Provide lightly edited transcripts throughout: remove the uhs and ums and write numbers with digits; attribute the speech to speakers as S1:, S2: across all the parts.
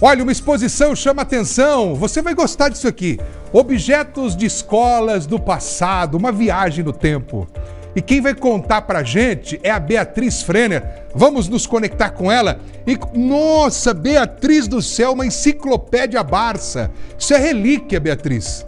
S1: Olha, uma exposição chama atenção, você vai gostar disso aqui. Objetos de escolas do passado, uma viagem no tempo. E quem vai contar pra gente é a Beatriz Frenner. Vamos nos conectar com ela. E, nossa, Beatriz do céu, uma enciclopédia Barça. Isso é relíquia, Beatriz.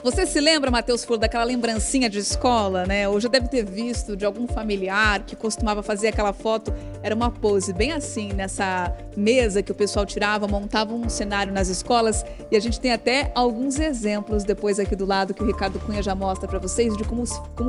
S2: Você se lembra, Matheus Flor, daquela lembrancinha de escola, né? Ou já deve ter visto de algum familiar que costumava fazer aquela foto. Era uma pose bem assim, nessa mesa que o pessoal tirava, montava um cenário nas escolas. E a gente tem até alguns exemplos depois aqui do lado que o Ricardo Cunha já mostra para vocês de como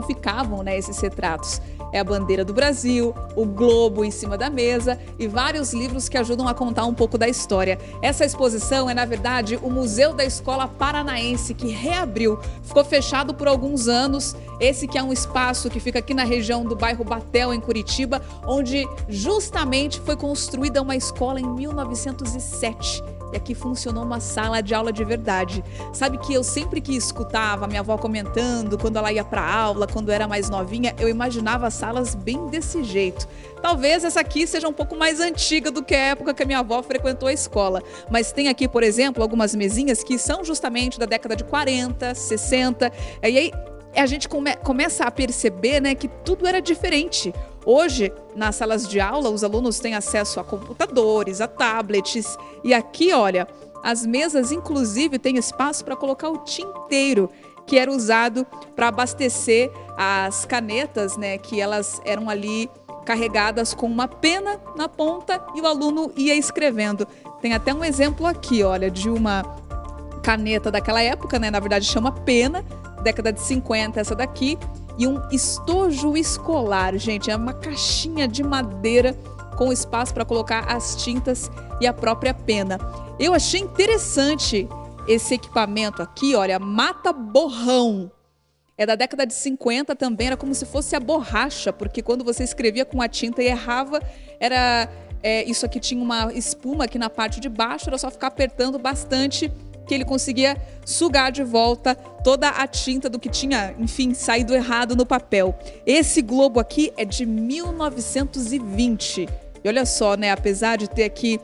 S2: ficavam, né, esses retratos. É a bandeira do Brasil, o globo em cima da mesa e vários livros que ajudam a contar um pouco da história. Essa exposição é, na verdade, o Museu da Escola Paranaense, que reabriu. Ficou fechado por alguns anos. Esse que é um espaço que fica aqui na região do bairro Batel, em Curitiba, onde justamente foi construída uma escola em 1907. E aqui funcionou uma sala de aula de verdade. Sabe que eu sempre que escutava minha avó comentando, quando ela ia para aula, quando era mais novinha, eu imaginava salas bem desse jeito. Talvez essa aqui seja um pouco mais antiga do que a época que a minha avó frequentou a escola. Mas tem aqui, por exemplo, algumas mesinhas que são justamente da década de 40, 60. E aí a gente começa a perceber, né, que tudo era diferente. Hoje, nas salas de aula, os alunos têm acesso a computadores, a tablets. E aqui, olha, as mesas, inclusive, têm espaço para colocar o tinteiro, que era usado para abastecer as canetas, né, que elas eram ali carregadas com uma pena na ponta e o aluno ia escrevendo. Tem até um exemplo aqui, olha, de uma caneta daquela época, né, na verdade chama pena, década de 50 essa daqui. E um estojo escolar, gente, é uma caixinha de madeira com espaço para colocar as tintas e a própria pena. Eu achei interessante esse equipamento aqui, olha, mata borrão. É da década de 50 também, era como se fosse a borracha, porque quando você escrevia com a tinta e errava, isso aqui tinha uma espuma aqui na parte de baixo, era só ficar apertando bastante que ele conseguia sugar de volta toda a tinta do que tinha, enfim, saído errado no papel. Esse globo aqui é de 1920. E olha só, né, apesar de ter aqui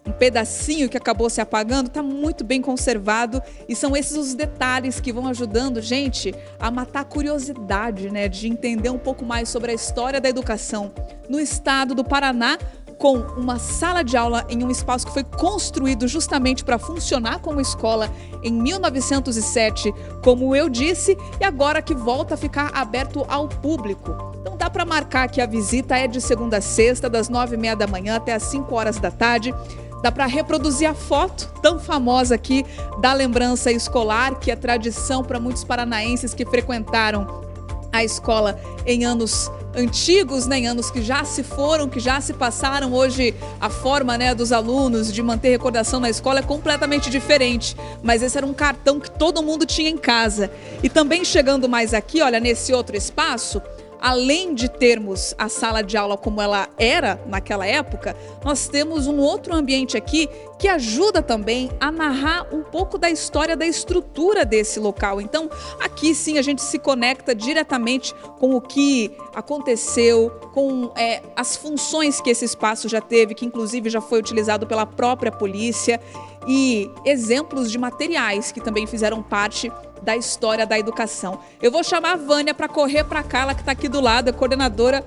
S2: um pedacinho que acabou se apagando, está muito bem conservado e são esses os detalhes que vão ajudando, gente, a matar a curiosidade, né, de entender um pouco mais sobre a história da educação no estado do Paraná, com uma sala de aula em um espaço que foi construído justamente para funcionar como escola em 1907, como eu disse, e agora que volta a ficar aberto ao público. Então dá para marcar que a visita é de segunda a sexta, das 9h30 da manhã até as 5 horas da tarde. Dá para reproduzir a foto tão famosa aqui da lembrança escolar, que é tradição para muitos paranaenses que frequentaram a escola em anos antigos, né, em anos que já se foram, que já se passaram. Hoje a forma, né, dos alunos de manter recordação na escola é completamente diferente, mas esse era um cartão que todo mundo tinha em casa. E também chegando mais aqui, olha, nesse outro espaço, além de termos a sala de aula como ela era naquela época, nós temos um outro ambiente aqui que ajuda também a narrar um pouco da história da estrutura desse local. Então, aqui sim a gente se conecta diretamente com o que aconteceu, com as funções que esse espaço já teve, que inclusive já foi utilizado pela própria polícia, e exemplos de materiais que também fizeram parte da história da educação. Eu vou chamar a Vânia para correr para cá, ela que está aqui do lado, é coordenadora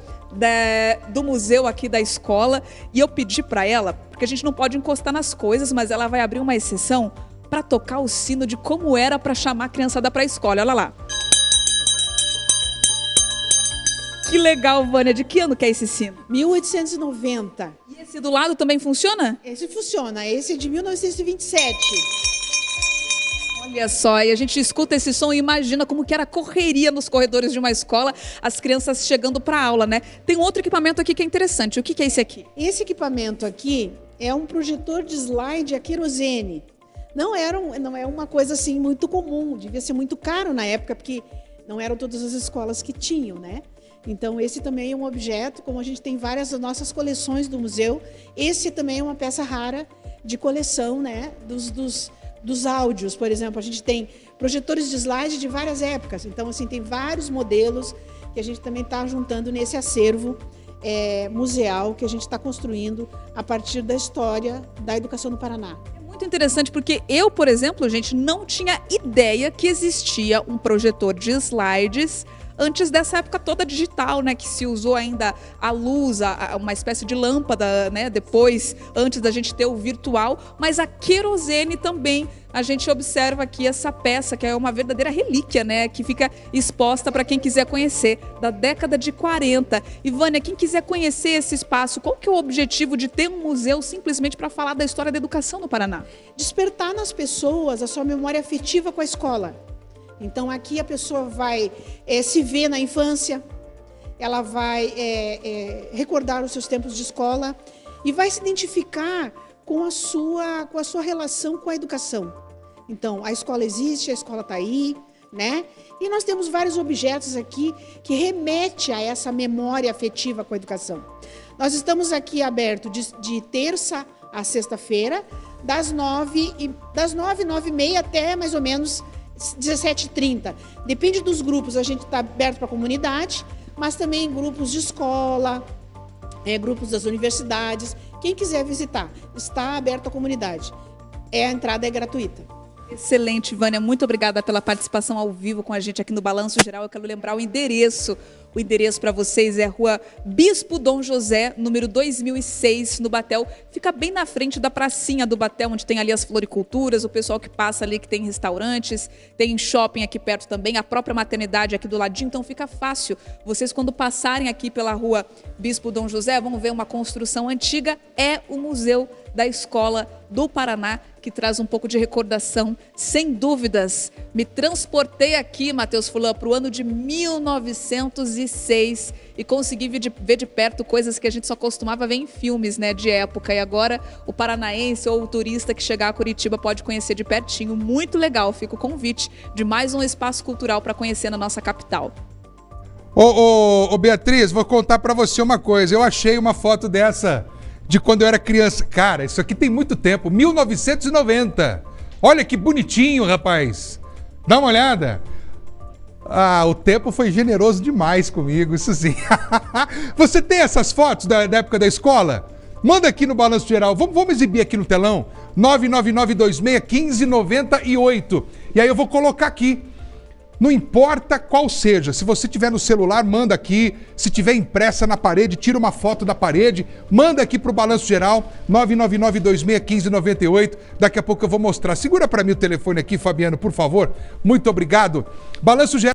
S2: do museu aqui da escola, e eu pedi para ela, porque a gente não pode encostar nas coisas, mas ela vai abrir uma exceção para tocar o sino de como era para chamar a criançada para a escola. Olha lá. Que legal, Vânia. De que ano que é esse sino?
S3: 1890.
S2: E esse do lado também funciona?
S3: Esse funciona. Esse é de 1927.
S2: Olha só, e a gente escuta esse som e imagina como que era a correria nos corredores de uma escola, as crianças chegando para a aula, né? Tem outro equipamento aqui que é interessante. O que é esse aqui?
S3: Esse equipamento aqui é um projetor de slide a querosene. Não é uma coisa assim muito comum, devia ser muito caro na época, porque não eram todas as escolas que tinham, né? Então esse também é um objeto, como a gente tem várias das nossas coleções do museu, esse também é uma peça rara de coleção, né, dos áudios. Por exemplo, a gente tem projetores de slide de várias épocas, então assim tem vários modelos que a gente também está juntando nesse acervo museal que a gente está construindo a partir da história da educação no Paraná.
S2: É muito interessante porque eu, por exemplo, gente, não tinha ideia que existia um projetor de slides antes dessa época toda digital, né, que se usou ainda a luz, uma espécie de lâmpada, né, depois, antes da gente ter o virtual, mas a querosene também. A gente observa aqui essa peça, que é uma verdadeira relíquia, né, que fica exposta para quem quiser conhecer, da década de 40. E, Vânia, quem quiser conhecer esse espaço, qual que é o objetivo de ter um museu simplesmente para falar da história da educação no Paraná?
S3: Despertar nas pessoas a sua memória afetiva com a escola. Então, aqui a pessoa vai se ver na infância, ela vai recordar os seus tempos de escola e vai se identificar com a sua relação com a educação. Então, a escola existe, a escola está aí, né? E nós temos vários objetos aqui que remetem a essa memória afetiva com a educação. Nós estamos aqui abertos de terça a sexta-feira, das 9h30 até mais ou menos 17h30. Depende dos grupos, a gente está aberto para a comunidade, mas também grupos de escola, grupos das universidades. Quem quiser visitar, está aberto à comunidade. A entrada é gratuita.
S2: Excelente, Vânia. Muito obrigada pela participação ao vivo com a gente aqui no Balanço Geral. Eu quero lembrar o endereço. O endereço para vocês é Rua Bispo Dom José, número 2006, no Batel. Fica bem na frente da pracinha do Batel, onde tem ali as floriculturas, o pessoal que passa ali, que tem restaurantes, tem shopping aqui perto também, a própria maternidade aqui do ladinho. Então fica fácil. Vocês, quando passarem aqui pela Rua Bispo Dom José, vão ver uma construção antiga. É o Museu da Escola do Paraná, que traz um pouco de recordação, sem dúvidas. Me transportei aqui, Matheus Fulan, para o ano de 1906 e consegui ver de perto coisas que a gente só costumava ver em filmes, né, de época. E agora o paranaense ou o turista que chegar a Curitiba pode conhecer de pertinho. Muito legal, fica o convite de mais um espaço cultural para conhecer na nossa capital.
S1: Ô, Beatriz, vou contar para você uma coisa. Eu achei uma foto dessa de quando eu era criança. Cara, isso aqui tem muito tempo, 1990. Olha que bonitinho, rapaz. Dá uma olhada. Ah, o tempo foi generoso demais comigo, isso sim. Você tem essas fotos da época da escola? Manda aqui no Balanço Geral. Vamos exibir aqui no telão. 999261598. E aí eu vou colocar aqui. Não importa qual seja, se você tiver no celular, manda aqui. Se tiver impressa na parede, tira uma foto da parede, manda aqui para o Balanço Geral, 999261598. Daqui a pouco eu vou mostrar. Segura para mim o telefone aqui, Fabiano, por favor. Muito obrigado. Balanço Geral.